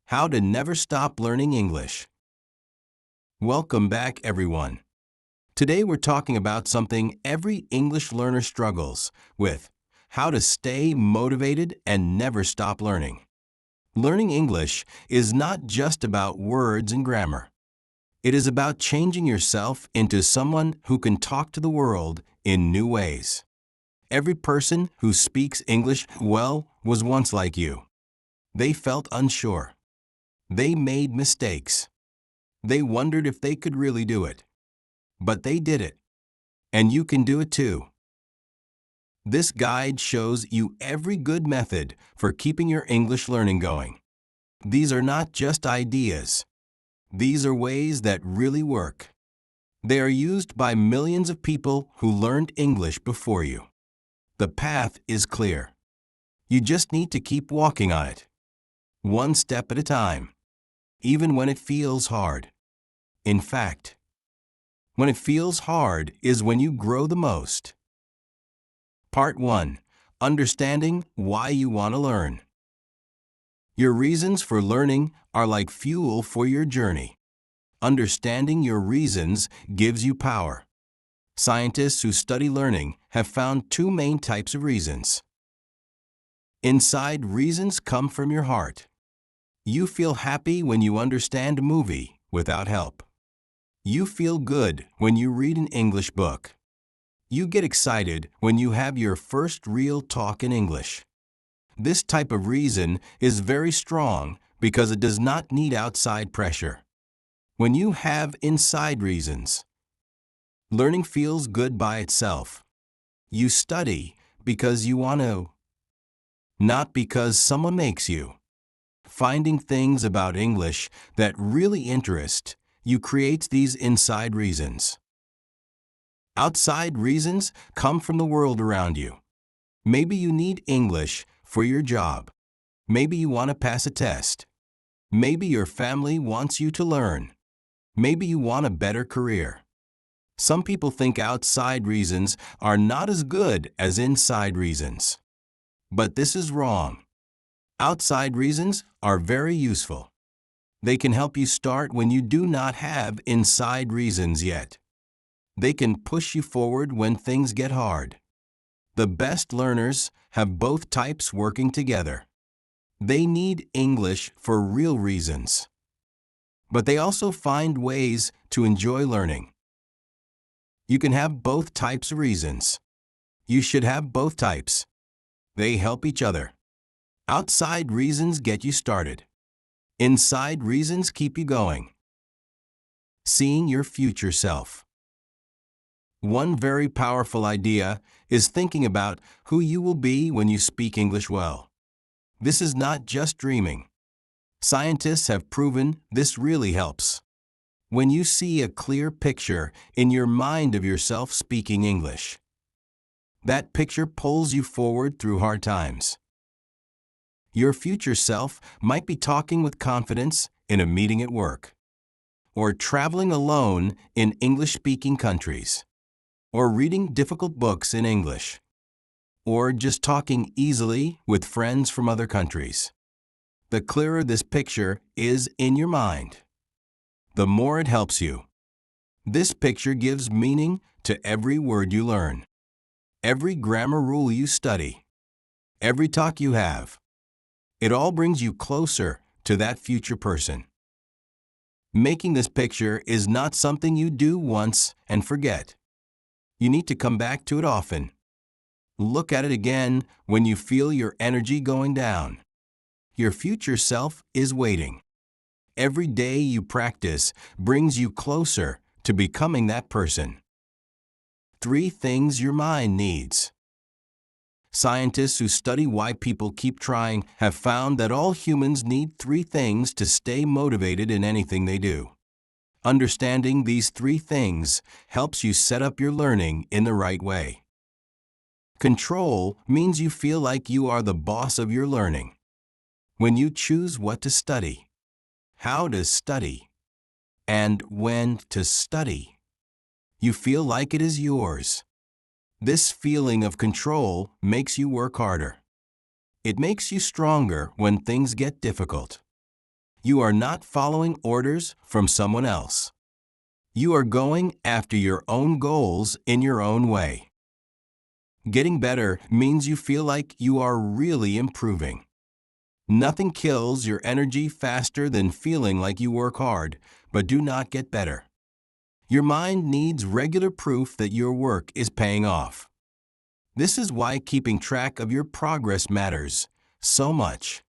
How to Never Stop Learning English. Welcome back, everyone. Today we're talking about something every English learner struggles with: how to stay motivated and never stop learning. Learning English is not just about words and grammar. It is about changing yourself into someone who can talk to the world in new ways. Every person who speaks English well was once like you. They felt unsure. They made mistakes. They wondered if they could really do it. But they did it. And you can do it too. This guide shows you every good method for keeping your English learning going. These are not just ideas. These are ways that really work. They are used by millions of people who learned English before you. The path is clear. You just need to keep walking on it, one step at a time, even when it feels hard. In fact, when it feels hard is when you grow the most. Part 1. Understanding why you want to learn. Your reasons for learning are like fuel for your journey. Understanding your reasons gives you power. Scientists who study learning have found two main types of reasons. Inside reasons come from your heart. You feel happy when you understand a movie without help. You feel good when you read an English book. You get excited when you have your first real talk in English. This type of reason is very strong because it does not need outside pressure. When you have inside reasons, learning feels good by itself. You study because you want to, not because someone makes you. Finding things about English that really interest you creates these inside reasons. Outside reasons come from the world around you. Maybe you need English for your job. Maybe you want to pass a test. Maybe your family wants you to learn. Maybe you want a better career. Some people think outside reasons are not as good as inside reasons. But this is wrong. Outside reasons are very useful. They can help you start when you do not have inside reasons yet. They can push you forward when things get hard. The best learners have both types working together. They need English for real reasons. But they also find ways to enjoy learning. You can have both types of reasons. You should have both types. They help each other. Outside reasons get you started. Inside reasons keep you going. Seeing your future self. One very powerful idea is thinking about who you will be when you speak English well. This is not just dreaming. Scientists have proven this really helps. When you see a clear picture in your mind of yourself speaking English, that picture pulls you forward through hard times. Your future self might be talking with confidence in a meeting at work, or traveling alone in English-speaking countries, or reading difficult books in English, or just talking easily with friends from other countries. The clearer this picture is in your mind, the more it helps you. This picture gives meaning to every word you learn, every grammar rule you study, every talk you have. It all brings you closer to that future person. Making this picture is not something you do once and forget. You need to come back to it often. Look at it again when you feel your energy going down. Your future self is waiting. Every day you practice brings you closer to becoming that person. 3 things your mind needs. Scientists who study why people keep trying have found that all humans need 3 things to stay motivated in anything they do. Understanding these 3 things helps you set up your learning in the right way. Control means you feel like you are the boss of your learning. When you choose what to study, how to study, and when to study, you feel like it is yours. This feeling of control makes you work harder. It makes you stronger when things get difficult. You are not following orders from someone else. You are going after your own goals in your own way. Getting better means you feel like you are really improving. Nothing kills your energy faster than feeling like you work hard, but do not get better. Your mind needs regular proof that your work is paying off. This is why keeping track of your progress matters so much.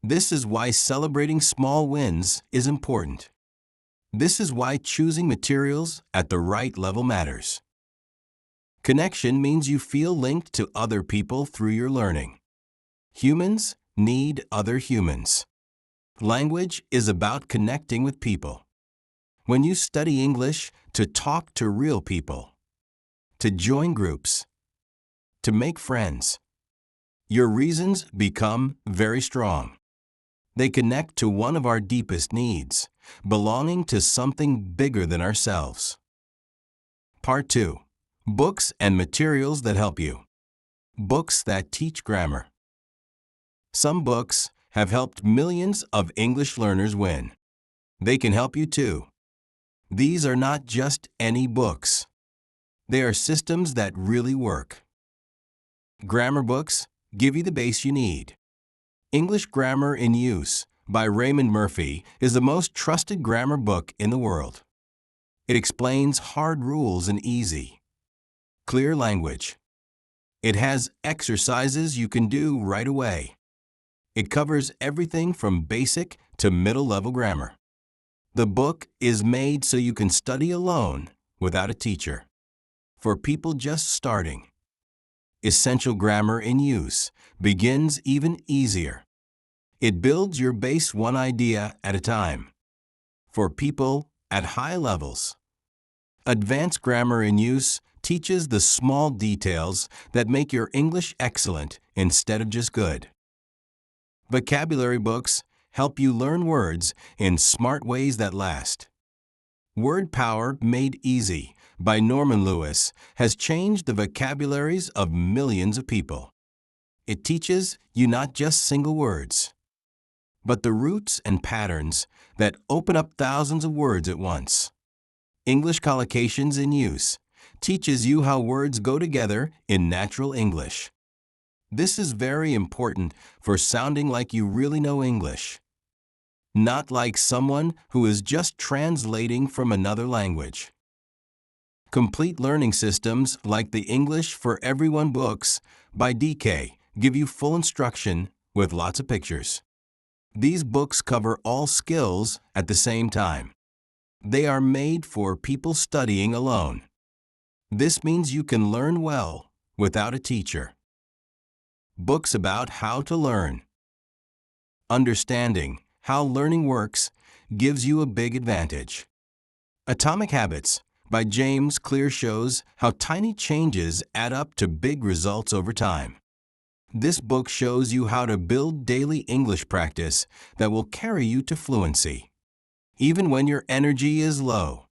This is why celebrating small wins is important. This is why choosing materials at the right level matters. Connection means you feel linked to other people through your learning. Humans need other humans. Language is about connecting with people. When you study English, to talk to real people, to join groups, to make friends, your reasons become very strong. They connect to one of our deepest needs, belonging to something bigger than ourselves. Part 2. Books and materials that help you. Books that teach grammar. Some books have helped millions of English learners win. They can help you too. These are not just any books. They are systems that really work. Grammar books give you the base you need. English Grammar in Use by Raymond Murphy is the most trusted grammar book in the world. It explains hard rules in easy, clear language. It has exercises you can do right away. It covers everything from basic to middle-level grammar. The book is made so you can study alone without a teacher. For people just starting, Essential Grammar in Use begins even easier. It builds your base one idea at a time. For people at high levels, Advanced Grammar in Use teaches the small details that make your English excellent instead of just good. Vocabulary books help you learn words in smart ways that last. Word Power Made Easy by Norman Lewis has changed the vocabularies of millions of people. It teaches you not just single words, but the roots and patterns that open up thousands of words at once. English Collocations in Use teaches you how words go together in natural English. This is very important for sounding like you really know English, not like someone who is just translating from another language. Complete learning systems like the English for Everyone books by DK give you full instruction with lots of pictures. These books cover all skills at the same time. They are made for people studying alone. This means you can learn well without a teacher. Books about how to learn. Understanding how learning works gives you a big advantage. Atomic Habits by James Clear shows how tiny changes add up to big results over time. This book shows you how to build daily English practice that will carry you to fluency, even when your energy is low.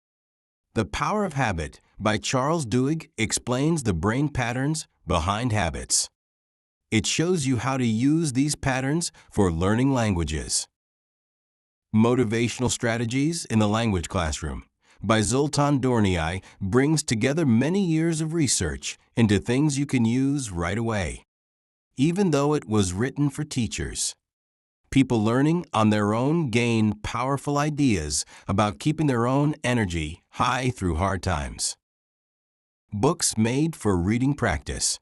The Power of Habit by Charles Duhigg explains the brain patterns behind habits. It shows you how to use these patterns for learning languages. Motivational Strategies in the Language Classroom by Zoltan Dornei brings together many years of research into things you can use right away. Even though it was written for teachers, people learning on their own gain powerful ideas about keeping their own energy high through hard times. Books made for reading practice.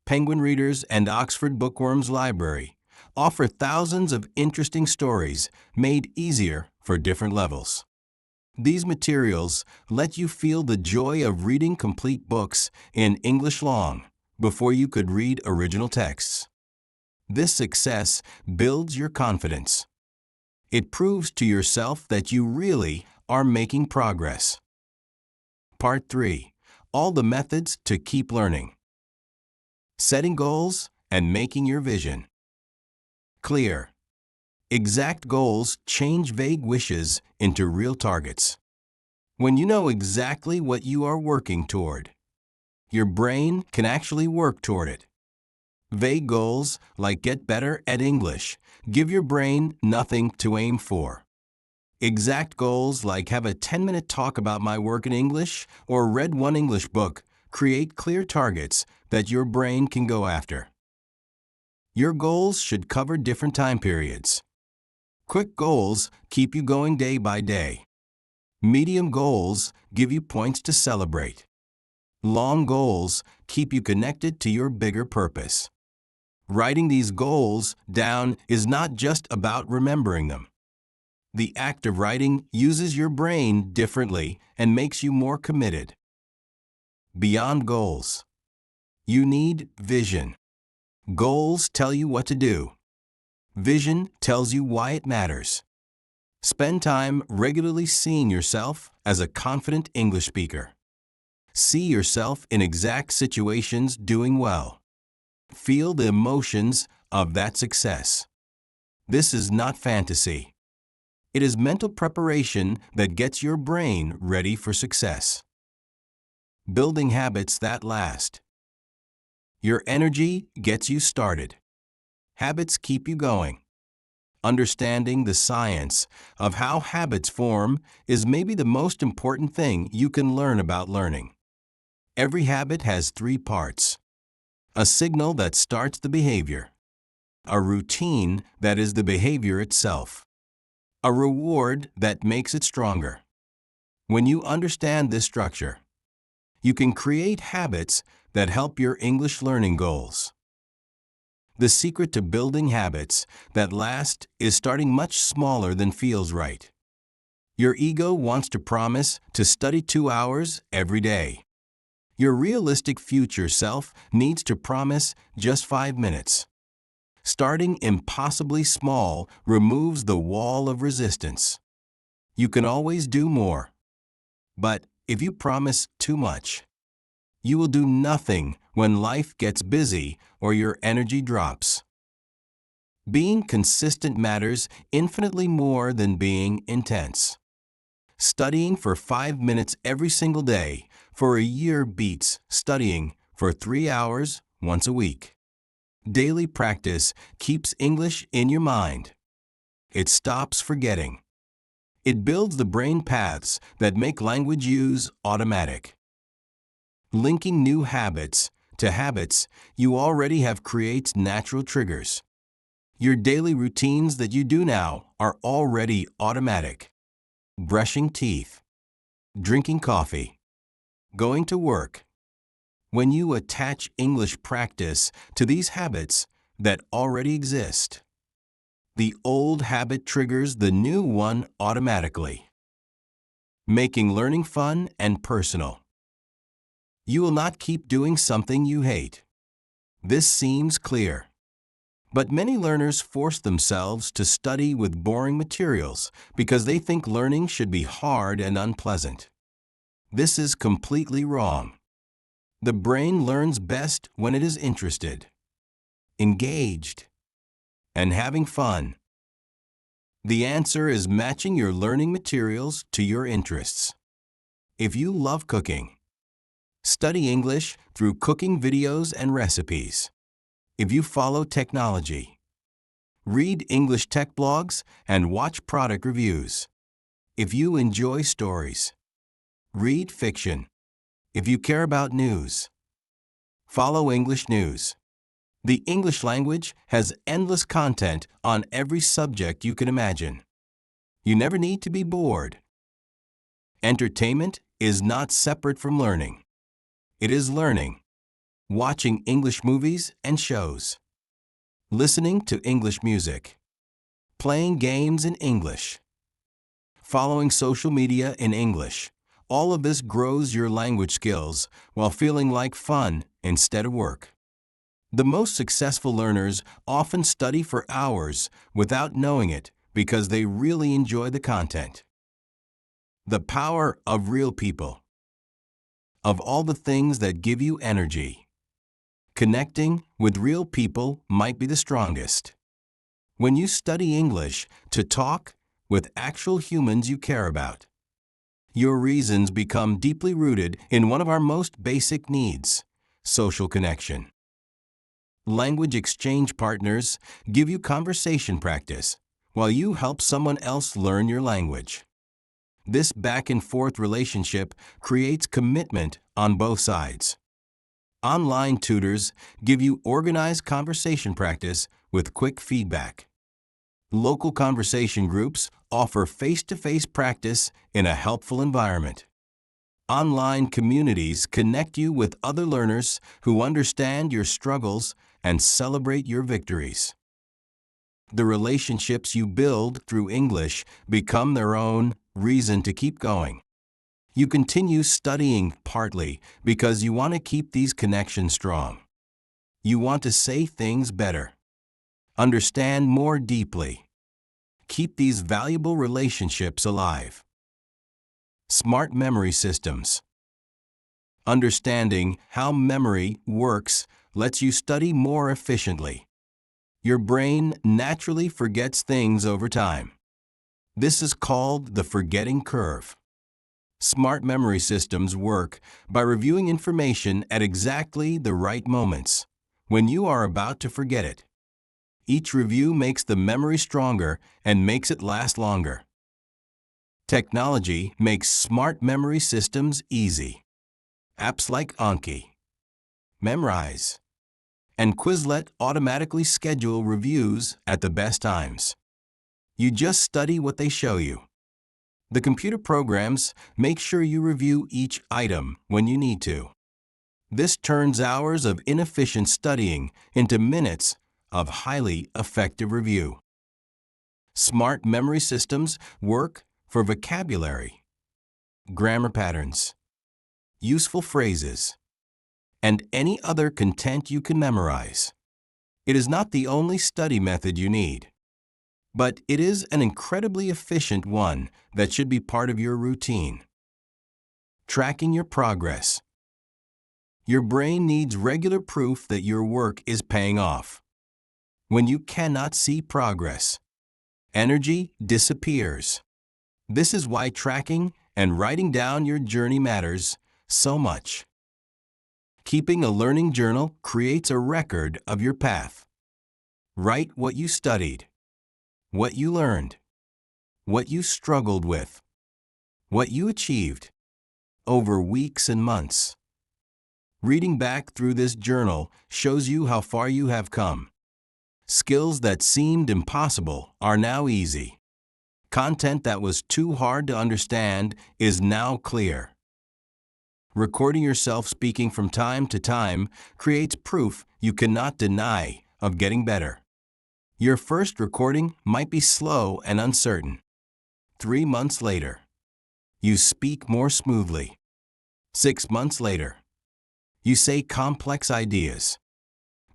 Penguin Readers and Oxford Bookworms Library offer thousands of interesting stories made easier for different levels. These materials let you feel the joy of reading complete books in English long before you could read original texts. This success builds your confidence. It proves to yourself that you really are making progress. Part 3. All the methods to keep learning. Setting goals and making your vision clear. Exact goals change vague wishes into real targets. When you know exactly what you are working toward, your brain can actually work toward it. Vague goals like get better at English Give your brain nothing to aim for. Exact goals like have a 10-minute talk about my work in English or read one English book create clear targets that your brain can go after. Your goals should cover different time periods. Quick goals keep you going day by day. Medium goals give you points to celebrate. Long goals keep you connected to your bigger purpose. Writing these goals down is not just about remembering them. The act of writing uses your brain differently and makes you more committed. Beyond goals, you need vision. Goals tell you what to do. Vision tells you why it matters. Spend time regularly seeing yourself as a confident English speaker. See yourself in exact situations doing well. Feel the emotions of that success. This is not fantasy. It is mental preparation that gets your brain ready for success. Building habits that last. Your energy gets you started. Habits keep you going. Understanding the science of how habits form is maybe the most important thing you can learn about learning. Every habit has 3 parts. A signal that starts the behavior. A routine that is the behavior itself. A reward that makes it stronger. When you understand this structure, you can create habits that help your English learning goals. The secret to building habits that last is starting much smaller than feels right. Your ego wants to promise to study 2 hours every day. Your realistic future self needs to promise just 5 minutes. Starting impossibly small removes the wall of resistance. You can always do more. But if you promise too much, you will do nothing when life gets busy or your energy drops. Being consistent matters infinitely more than being intense. Studying for 5 minutes every single day for a year beats studying for 3 hours once a week. Daily practice keeps English in your mind. It stops forgetting. It builds the brain paths that make language use automatic. Linking new habits to habits you already have creates natural triggers. Your daily routines that you do now are already automatic. Brushing teeth, drinking coffee, going to work. When you attach English practice to these habits that already exist, the old habit triggers the new one automatically, making learning fun and personal. You will not keep doing something you hate. This seems clear. But many learners force themselves to study with boring materials because they think learning should be hard and unpleasant. This is completely wrong. The brain learns best when it is interested, engaged, and having fun. The answer is matching your learning materials to your interests. If you love cooking, study English through cooking videos and recipes. If you follow technology, read English tech blogs and watch product reviews. If you enjoy stories, read fiction. If you care about news, follow English news. The English language has endless content on every subject you can imagine. You never need to be bored. Entertainment is not separate from learning. It is learning. Watching English movies and shows. Listening to English music. Playing games in English. Following social media in English. All of this grows your language skills while feeling like fun instead of work. The most successful learners often study for hours without knowing it because they really enjoy the content. The power of real people. Of all the things that give you energy, connecting with real people might be the strongest. When you study English to talk with actual humans you care about, your reasons become deeply rooted in one of our most basic needs, social connection. Language exchange partners give you conversation practice while you help someone else learn your language. This back-and-forth relationship creates commitment on both sides. Online tutors give you organized conversation practice with quick feedback. Local conversation groups offer face-to-face practice in a helpful environment. Online communities connect you with other learners who understand your struggles and celebrate your victories. The relationships you build through English become their own reason to keep going. You continue studying partly because you want to keep these connections strong. You want to say things better, understand more deeply, keep these valuable relationships alive. Smart memory systems. Understanding how memory works lets you study more efficiently. Your brain naturally forgets things over time. This is called the forgetting curve. Smart memory systems work by reviewing information at exactly the right moments, when you are about to forget it. Each review makes the memory stronger and makes it last longer. Technology makes smart memory systems easy. Apps like Anki, Memrise, and Quizlet automatically schedule reviews at the best times. You just study what they show you. The computer programs make sure you review each item when you need to. This turns hours of inefficient studying into minutes of highly effective review. Smart memory systems work for vocabulary, grammar patterns, useful phrases, and any other content you can memorize. It is not the only study method you need, but it is an incredibly efficient one that should be part of your routine. Tracking your progress. Your brain needs regular proof that your work is paying off. When you cannot see progress, energy disappears. This is why tracking and writing down your journey matters so much. Keeping a learning journal creates a record of your path. Write what you studied, what you learned, what you struggled with, what you achieved over weeks and months. Reading back through this journal shows you how far you have come. Skills that seemed impossible are now easy. Content that was too hard to understand is now clear. Recording yourself speaking from time to time creates proof you cannot deny of getting better. Your first recording might be slow and uncertain. 3 months later, you speak more smoothly. 6 months later, you say complex ideas.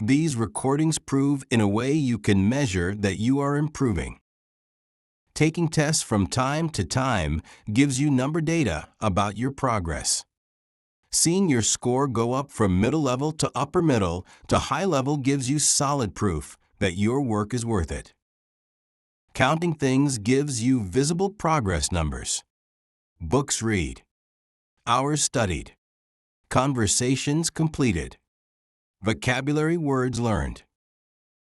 These recordings prove in a way you can measure that you are improving. Taking tests from time to time gives you number data about your progress. Seeing your score go up from middle level to upper middle to high level gives you solid proof that your work is worth it. Counting things gives you visible progress numbers. Books read, hours studied, conversations completed, vocabulary words learned.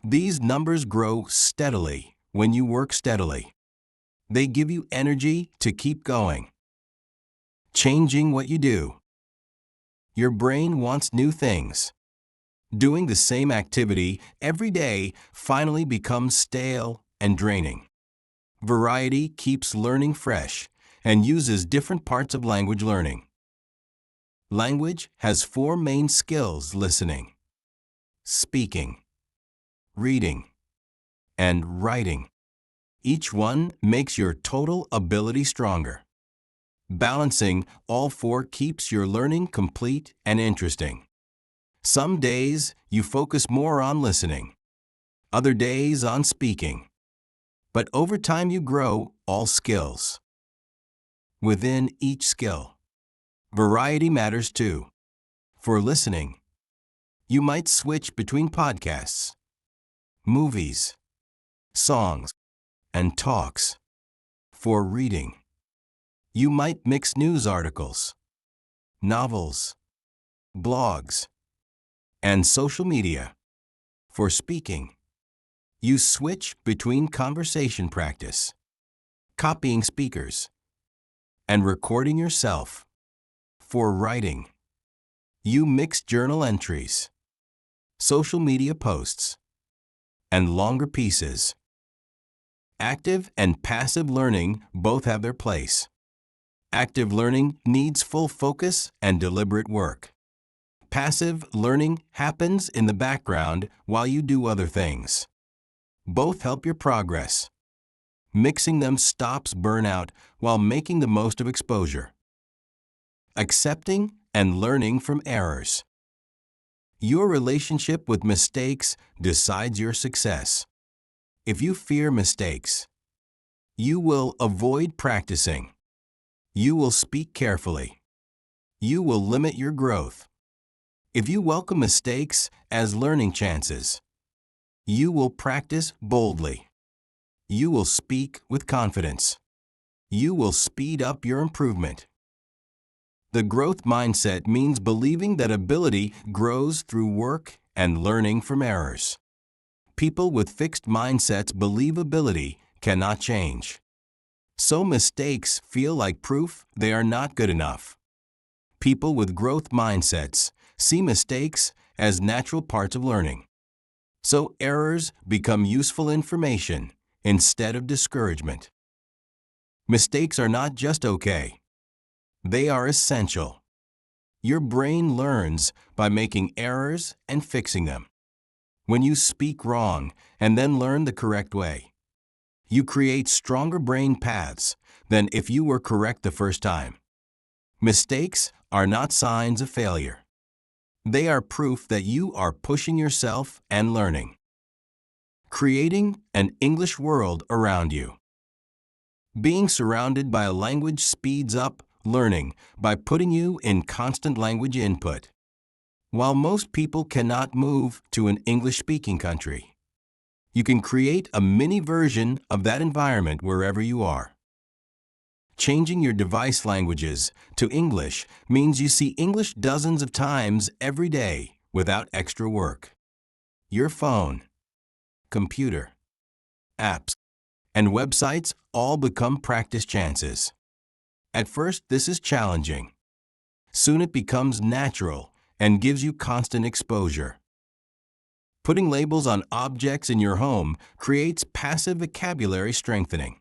These numbers grow steadily when you work steadily. They give you energy to keep going. Changing what you do. Your brain wants new things. Doing the same activity every day finally becomes stale and draining. Variety keeps learning fresh and uses different parts of language learning. Language has 4 main skills: listening, speaking, reading, and writing. Each one makes your total ability stronger. Balancing all 4 keeps your learning complete and interesting. Some days you focus more on listening, other days on speaking. But over time you grow all skills. Within each skill, variety matters too. For listening, you might switch between podcasts, movies, songs, and talks. For reading, you might mix news articles, novels, blogs, and social media. For speaking, you switch between conversation practice, copying speakers, and recording yourself. For writing, you mix journal entries, social media posts, and longer pieces. Active and passive learning both have their place. Active learning needs full focus and deliberate work. Passive learning happens in the background while you do other things. Both help your progress. Mixing them stops burnout while making the most of exposure. Accepting and learning from errors. Your relationship with mistakes decides your success. If you fear mistakes, you will avoid practicing. You will speak carefully. You will limit your growth. If you welcome mistakes as learning chances, you will practice boldly. You will speak with confidence. You will speed up your improvement. The growth mindset means believing that ability grows through work and learning from errors. People with fixed mindsets believe ability cannot change. So mistakes feel like proof they are not good enough. People with growth mindsets see mistakes as natural parts of learning. So errors become useful information instead of discouragement. Mistakes are not just okay. They are essential. Your brain learns by making errors and fixing them. When you speak wrong and then learn the correct way, you create stronger brain paths than if you were correct the first time. Mistakes are not signs of failure. They are proof that you are pushing yourself and learning. Creating an English world around you. Being surrounded by a language speeds up learning by putting you in constant language input. While most people cannot move to an English-speaking country, you can create a mini version of that environment wherever you are. Changing your device languages to English means you see English dozens of times every day without extra work. Your phone, computer, apps, and websites all become practice chances. At first, this is challenging. Soon it becomes natural and gives you constant exposure. Putting labels on objects in your home creates passive vocabulary strengthening.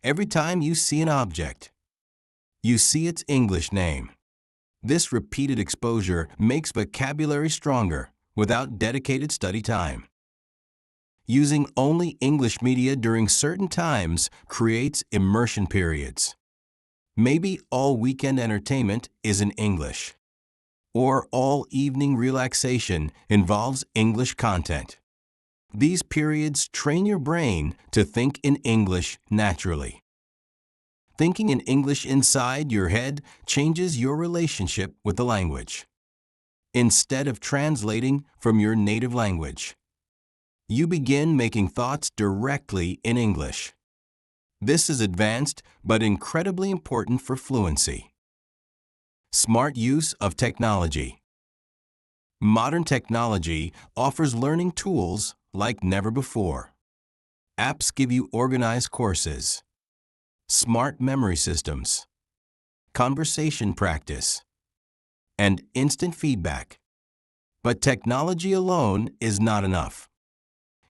Every time you see an object, you see its English name. This repeated exposure makes vocabulary stronger without dedicated study time. Using only English media during certain times creates immersion periods. Maybe all weekend entertainment is in English, or all evening relaxation involves English content. These periods train your brain to think in English naturally. Thinking in English inside your head changes your relationship with the language. Instead of translating from your native language, you begin making thoughts directly in English. This is advanced but incredibly important for fluency. Smart use of technology. Modern technology offers learning tools like never before. Apps give you organized courses, smart memory systems, conversation practice, and instant feedback. But technology alone is not enough.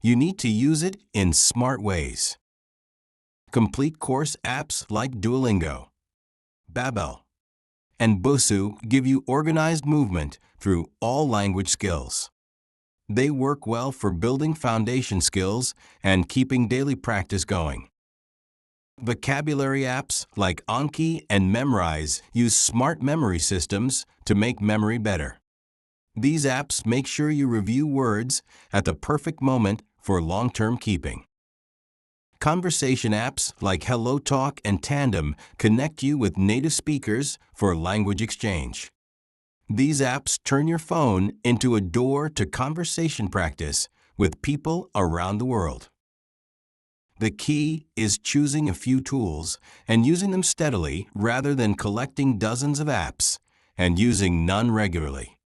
You need to use it in smart ways. Complete course apps like Duolingo, Babbel, and Busuu give you organized movement through all language skills. They work well for building foundation skills and keeping daily practice going. Vocabulary apps like Anki and Memrise use smart memory systems to make memory better. These apps make sure you review words at the perfect moment for long-term keeping. Conversation apps like HelloTalk and Tandem connect you with native speakers for language exchange. These apps turn your phone into a door to conversation practice with people around the world. The key is choosing a few tools and using them steadily rather than collecting dozens of apps and using none regularly.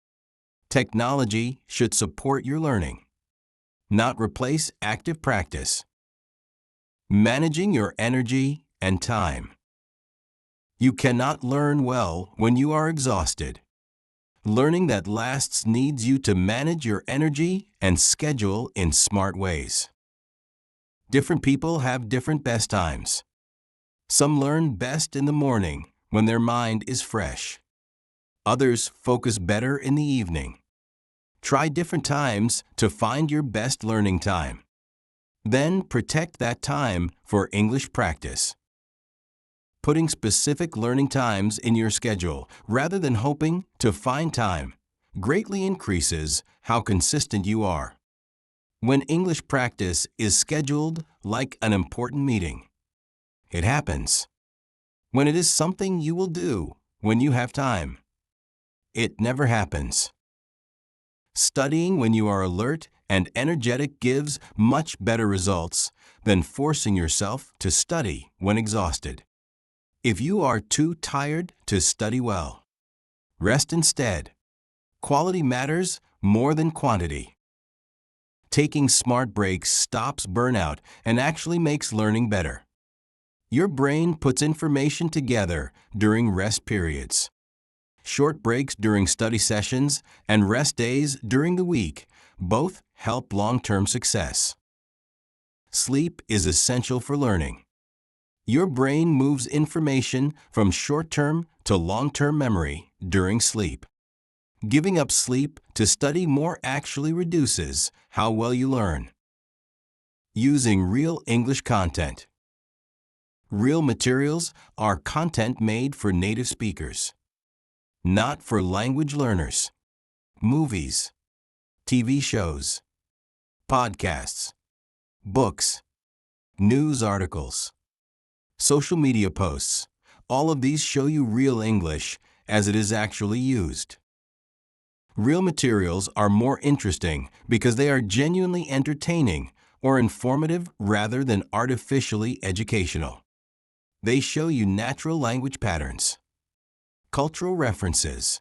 Technology should support your learning, not replace active practice. Managing your energy and time. You cannot learn well when you are exhausted. Learning that lasts needs you to manage your energy and schedule in smart ways. Different people have different best times. Some learn best in the morning when their mind is fresh. Others focus better in the evening. Try different times to find your best learning time. Then protect that time for English practice. Putting specific learning times in your schedule rather than hoping to find time greatly increases how consistent you are. When English practice is scheduled like an important meeting, it happens. When it is something you will do when you have time, it never happens. Studying when you are alert and energetic gives much better results than forcing yourself to study when exhausted. If you are too tired to study well, rest instead. Quality matters more than quantity. Taking smart breaks stops burnout and actually makes learning better. Your brain puts information together during rest periods. Short breaks during study sessions and rest days during the week both help long-term success. Sleep is essential for learning. Your brain moves information from short-term to long-term memory during sleep. Giving up sleep to study more actually reduces how well you learn. Using real English content. Real materials are content made for native speakers, not for language learners. Movies, TV shows, podcasts, books, news articles, social media posts, all of these show you real English as it is actually used. Real materials are more interesting because they are genuinely entertaining or informative rather than artificially educational. They show you natural language patterns, cultural references,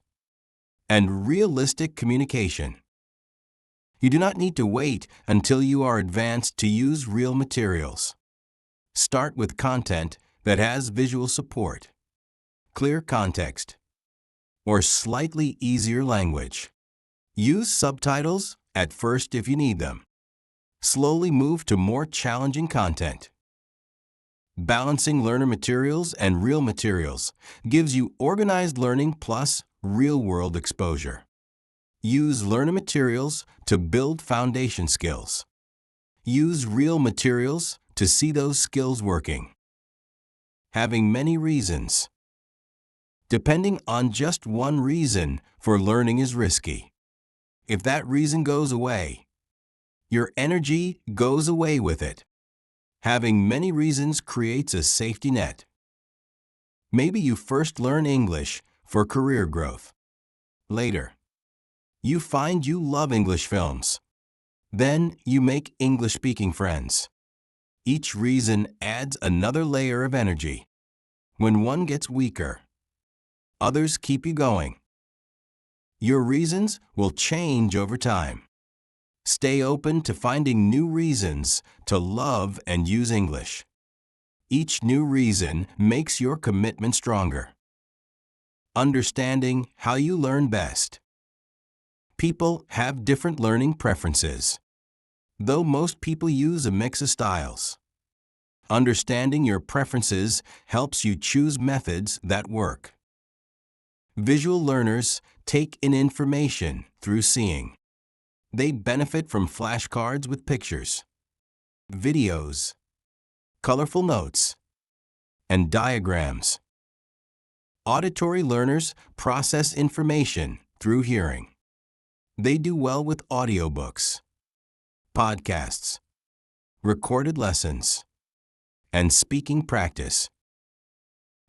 and realistic communication. You do not need to wait until you are advanced to use real materials. Start with content that has visual support, clear context, or slightly easier language. Use subtitles at first if you need them. Slowly move to more challenging content. Balancing learner materials and real materials gives you organized learning plus real-world exposure. Use learner materials to build foundation skills. Use real materials to see those skills working. Having many reasons. Depending on just one reason for learning is risky. If that reason goes away, your energy goes away with it. Having many reasons creates a safety net. Maybe you first learn English for career growth. Later, you find you love English films. Then you make English-speaking friends. Each reason adds another layer of energy. When one gets weaker, others keep you going. Your reasons will change over time. Stay open to finding new reasons to love and use English. Each new reason makes your commitment stronger. Understanding how you learn best. People have different learning preferences, though most people use a mix of styles. Understanding your preferences helps you choose methods that work. Visual learners take in information through seeing. They benefit from flashcards with pictures, videos, colorful notes, and diagrams. Auditory learners process information through hearing. They do well with audiobooks, podcasts, recorded lessons, and speaking practice.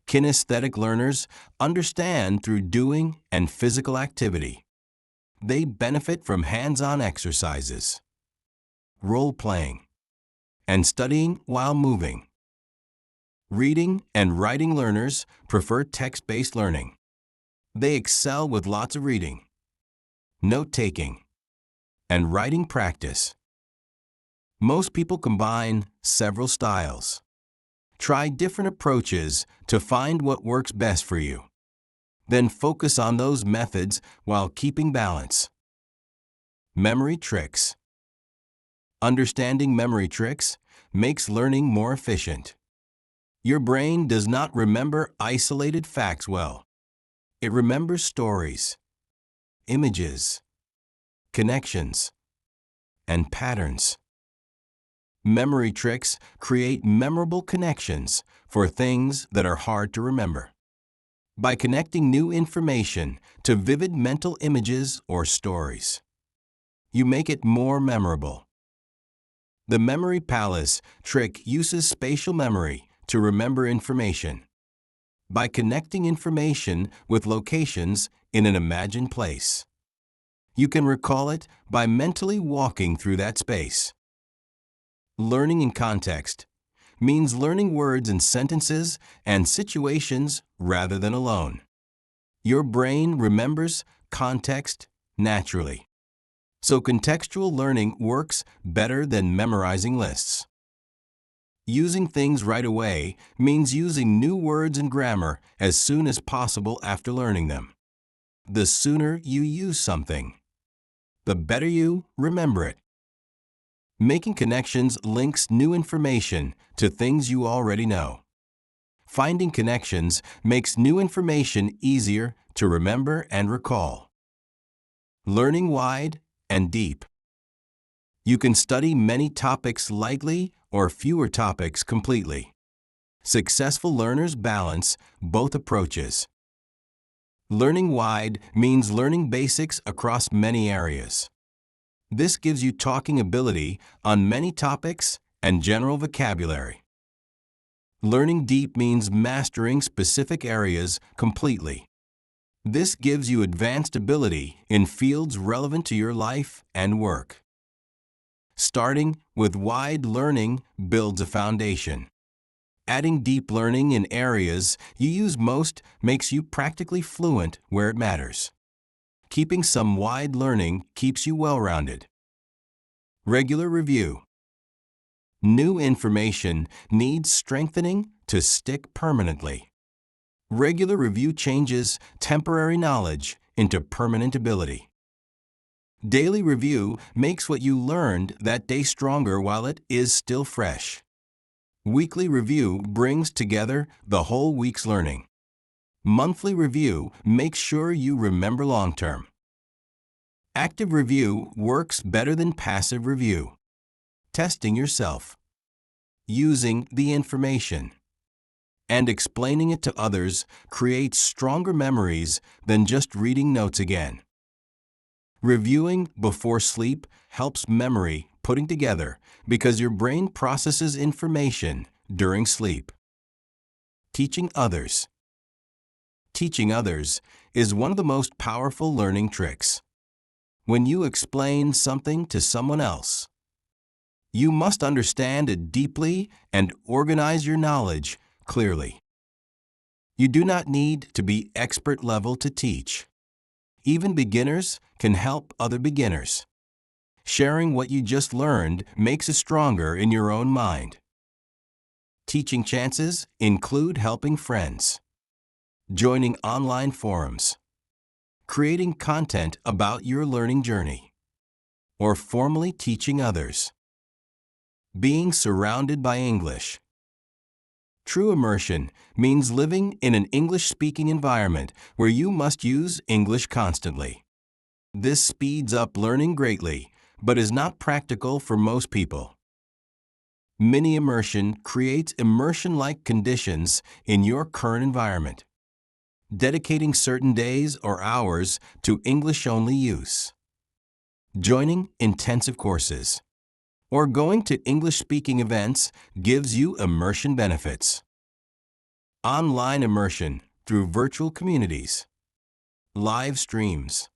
Kinesthetic learners understand through doing and physical activity. They benefit from hands-on exercises, role-playing, and studying while moving. Reading and writing learners prefer text-based learning. They excel with lots of reading, note-taking, and writing practice. Most people combine several styles. Try different approaches to find what works best for you. Then focus on those methods while keeping balance. Memory tricks. Understanding memory tricks makes learning more efficient. Your brain does not remember isolated facts well. It remembers stories, images, connections, and patterns. Memory tricks create memorable connections for things that are hard to remember. By connecting new information to vivid mental images or stories, you make it more memorable. The Memory Palace trick uses spatial memory to remember information. By connecting information with locations in an imagined place, you can recall it by mentally walking through that space. Learning in context means learning words in sentences and situations rather than alone. Your brain remembers context naturally, so contextual learning works better than memorizing lists. Using things right away means using new words and grammar as soon as possible after learning them. The sooner you use something, the better you remember it. Making connections links new information to things you already know. Finding connections makes new information easier to remember and recall. Learning wide and deep. You can study many topics lightly or fewer topics completely. Successful learners balance both approaches. Learning wide means learning basics across many areas. This gives you talking ability on many topics and general vocabulary. Learning deep means mastering specific areas completely. This gives you advanced ability in fields relevant to your life and work. Starting with wide learning builds a foundation. Adding deep learning in areas you use most makes you practically fluent where it matters. Keeping some wide learning keeps you well-rounded. Regular review. New information needs strengthening to stick permanently. Regular review changes temporary knowledge into permanent ability. Daily review makes what you learned that day stronger while it is still fresh. Weekly review brings together the whole week's learning. Monthly review makes sure you remember long-term. Active review works better than passive review. Testing yourself, using the information, and explaining it to others creates stronger memories than just reading notes again. Reviewing before sleep helps memory putting together because your brain processes information during sleep. Teaching others. Teaching others is one of the most powerful learning tricks. When you explain something to someone else, you must understand it deeply and organize your knowledge clearly. You do not need to be expert level to teach. Even beginners can help other beginners. Sharing what you just learned makes it stronger in your own mind. Teaching chances include helping friends, joining online forums, creating content about your learning journey, or formally teaching others. Being surrounded by English. True immersion means living in an English-speaking environment where you must use English constantly. This speeds up learning greatly, but is not practical for most people. Mini immersion creates immersion-like conditions in your current environment. Dedicating certain days or hours to English-only use. Joining intensive courses or going to English-speaking events gives you immersion benefits. Online immersion through virtual communities, live streams,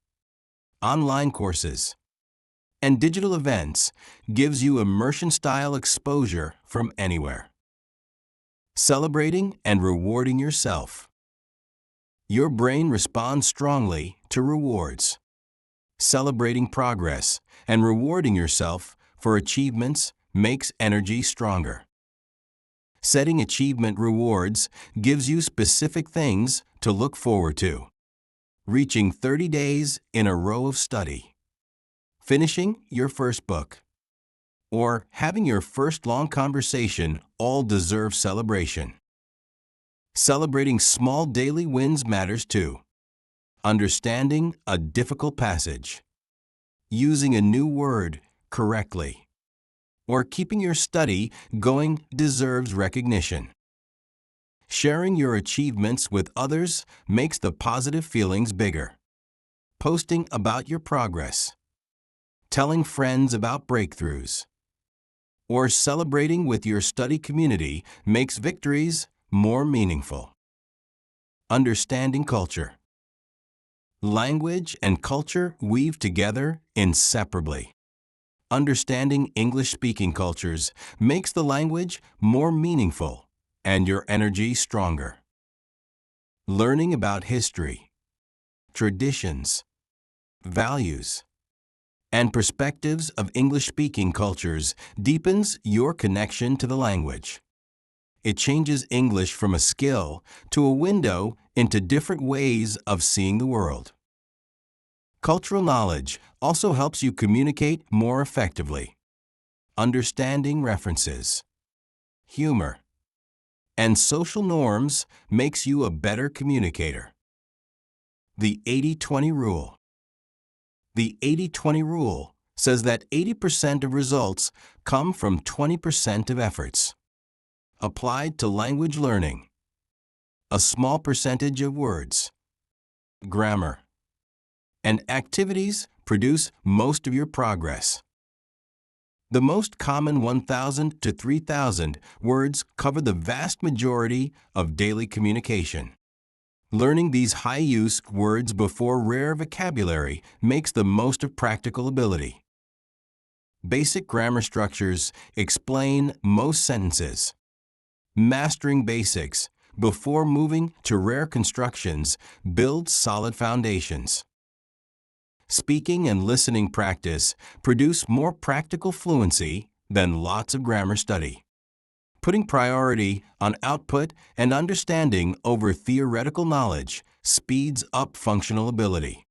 online courses, and digital events gives you immersion-style exposure from anywhere. Celebrating and rewarding yourself. Your brain responds strongly to rewards. Celebrating progress and rewarding yourself for achievements makes energy stronger. Setting achievement rewards gives you specific things to look forward to. Reaching 30 days in a row of study. Finishing your first book. Or having your first long conversation all deserve celebration. Celebrating small daily wins matters too. Understanding a difficult passage. Using a new word correctly. Or keeping your study going deserves recognition. Sharing your achievements with others makes the positive feelings bigger. Posting about your progress. Telling friends about breakthroughs. Or celebrating with your study community makes victories more meaningful. Understanding culture. Language and culture weave together inseparably. Understanding English-speaking cultures makes the language more meaningful and your energy stronger. Learning about history, traditions, values, and perspectives of English-speaking cultures deepens your connection to the language. It changes English from a skill to a window into different ways of seeing the world. Cultural knowledge also helps you communicate more effectively. Understanding references, humor, and social norms makes you a better communicator. The 80-20 rule. The 80-20 rule says that 80% of results come from 20% of efforts. Applied to language learning. A small percentage of words, grammar, and activities produce most of your progress. The most common 1,000 to 3,000 words cover the vast majority of daily communication. Learning these high-use words before rare vocabulary makes the most of practical ability. Basic grammar structures explain most sentences. Mastering basics before moving to rare constructions builds solid foundations. Speaking and listening practice produce more practical fluency than lots of grammar study. Putting priority on output and understanding over theoretical knowledge speeds up functional ability.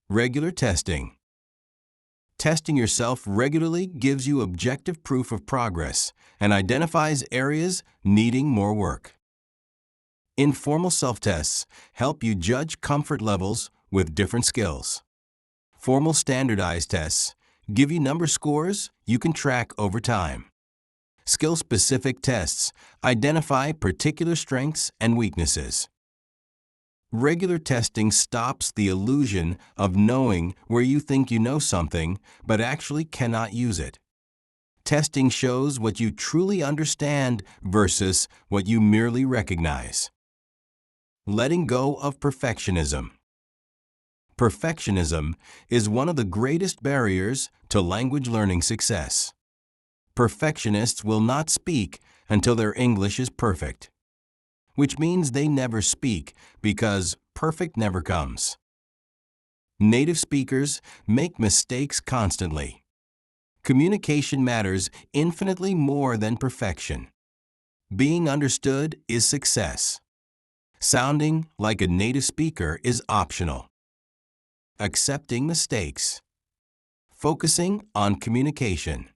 Regular testing. Testing yourself regularly gives you objective proof of progress and identifies areas needing more work. Informal self-tests help you judge comfort levels with different skills. Formal standardized tests give you number scores you can track over time. Skill-specific tests identify particular strengths and weaknesses. Regular testing stops the illusion of knowing where you think you know something but actually cannot use it. Testing shows what you truly understand versus what you merely recognize. Letting go of perfectionism. Perfectionism is one of the greatest barriers to language learning success. Perfectionists will not speak until their English is perfect, which means they never speak because perfect never comes. Native speakers make mistakes constantly. Communication matters infinitely more than perfection. Being understood is success. Sounding like a native speaker is optional. Accepting mistakes. Focusing on communication.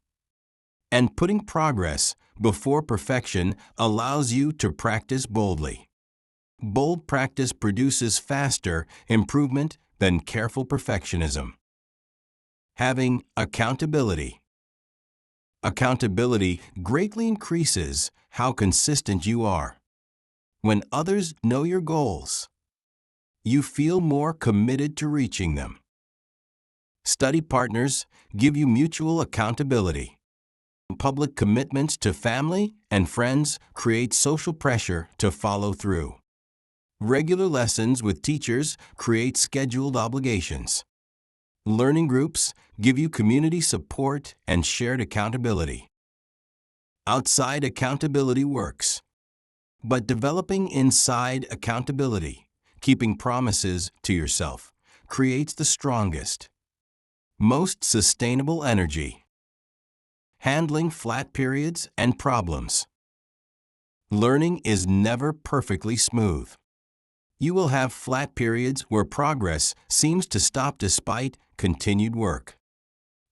And putting progress before perfection allows you to practice boldly. Bold practice produces faster improvement than careful perfectionism. Having accountability. Accountability greatly increases how consistent you are. When others know your goals, you feel more committed to reaching them. Study partners give you mutual accountability. Public commitments to family and friends create social pressure to follow through. Regular lessons with teachers create scheduled obligations. Learning groups give you community support and shared accountability. Outside accountability works, but developing inside accountability, keeping promises to yourself, creates the strongest, most sustainable energy. handling flat periods and problems. Learning is never perfectly smooth. You will have flat periods where progress seems to stop despite continued work.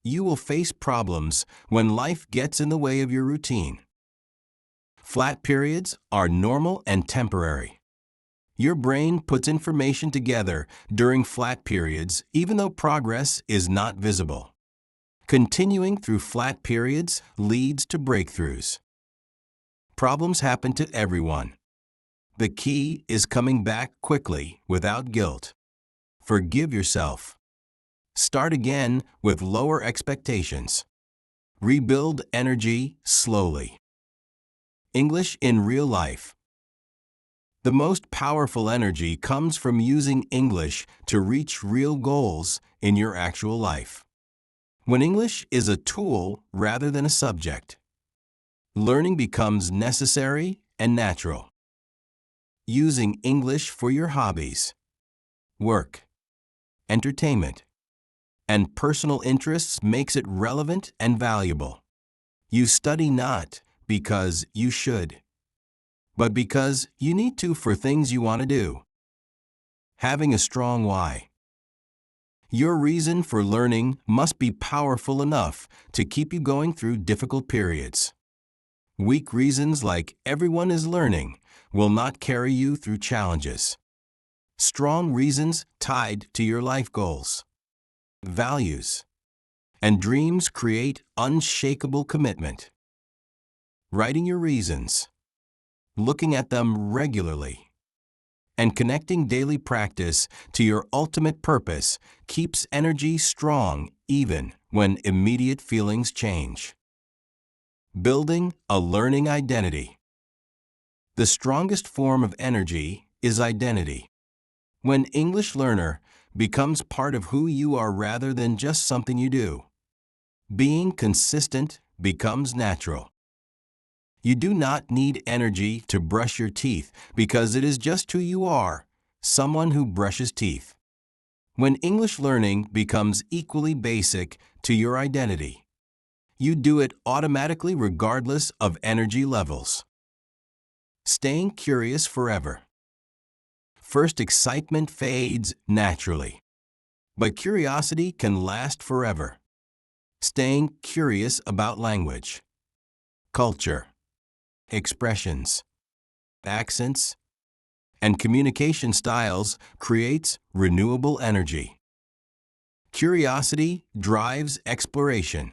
You will face problems when life gets in the way of your routine. Flat periods are normal and temporary. Your brain puts information together during flat periods even though progress is not visible. Continuing through flat periods leads to breakthroughs. Problems happen to everyone. The key is coming back quickly without guilt. Forgive yourself. Start again with lower expectations. Rebuild energy slowly. English in real life. The most powerful energy comes from using English to reach real goals in your actual life. When English is a tool rather than a subject, learning becomes necessary and natural. Using English for your hobbies, work, entertainment, and personal interests makes it relevant and valuable. You study not because you should, but because you need to for things you want to do. Having a strong why. Your reason for learning must be powerful enough to keep you going through difficult periods. Weak reasons like everyone is learning will not carry you through challenges. Strong reasons tied to your life goals, values, and dreams create unshakable commitment. Writing your reasons, looking at them regularly, and connecting daily practice to your ultimate purpose keeps energy strong even when immediate feelings change. Building a learning identity. The strongest form of energy is identity. When English learner becomes part of who you are rather than just something you do, being consistent becomes natural. You do not need energy to brush your teeth because it is just who you are, someone who brushes teeth. When English learning becomes equally basic to your identity, you do it automatically regardless of energy levels. Staying curious forever. First, excitement fades naturally, but curiosity can last forever. Staying curious about language, culture, expressions, accents, and communication styles creates renewable energy. Curiosity drives exploration.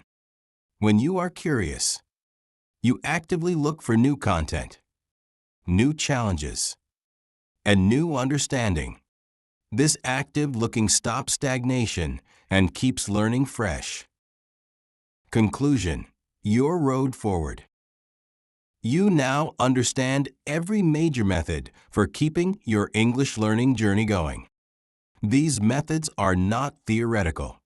When you are curious, you actively look for new content, new challenges, and new understanding. This active looking stops stagnation and keeps learning fresh. Conclusion: your road forward. You now understand every major method for keeping your English learning journey going. These methods are not theoretical.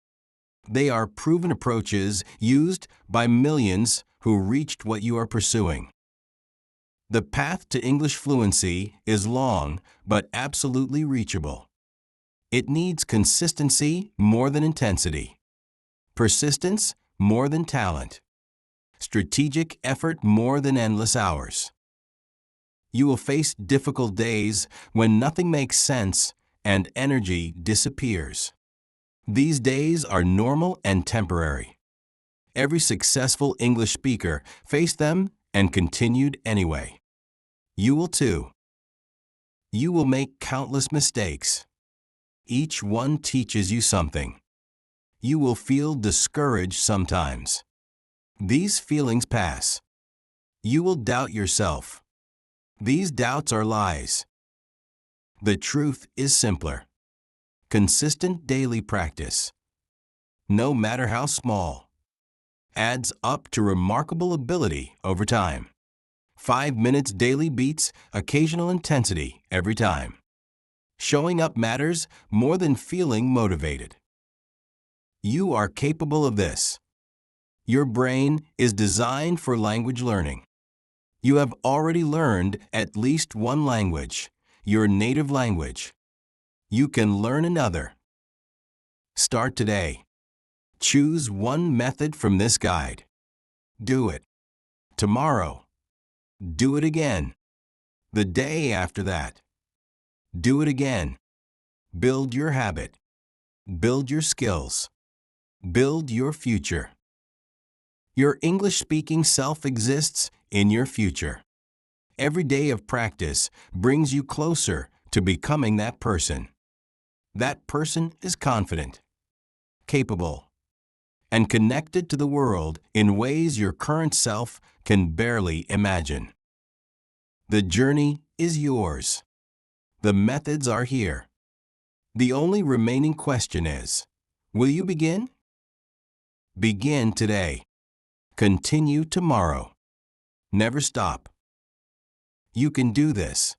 They are proven approaches used by millions who reached what you are pursuing. The path to English fluency is long but absolutely reachable. It needs consistency more than intensity, persistence more than talent, strategic effort more than endless hours. You will face difficult days when nothing makes sense and energy disappears. These days are normal and temporary. Every successful English speaker faced them and continued anyway. You will too. You will make countless mistakes. Each one teaches you something. You will feel discouraged sometimes. These feelings pass. You will doubt yourself. These doubts are lies. The truth is simpler. Consistent daily practice, no matter how small, adds up to remarkable ability over time. 5 minutes daily beats occasional intensity every time. Showing up matters more than feeling motivated. You are capable of this. Your brain is designed for language learning. You have already learned at least one language, your native language. You can learn another. Start today. Choose one method from this guide. Do it. Tomorrow. Do it again. The day after that. Do it again. Build your habit. Build your skills. Build your future. Your English-speaking self exists in your future. Every day of practice brings you closer to becoming that person. That person is confident, capable, and connected to the world in ways your current self can barely imagine. The journey is yours. The methods are here. The only remaining question is, will you begin? Begin today. Continue tomorrow. Never stop. You can do this.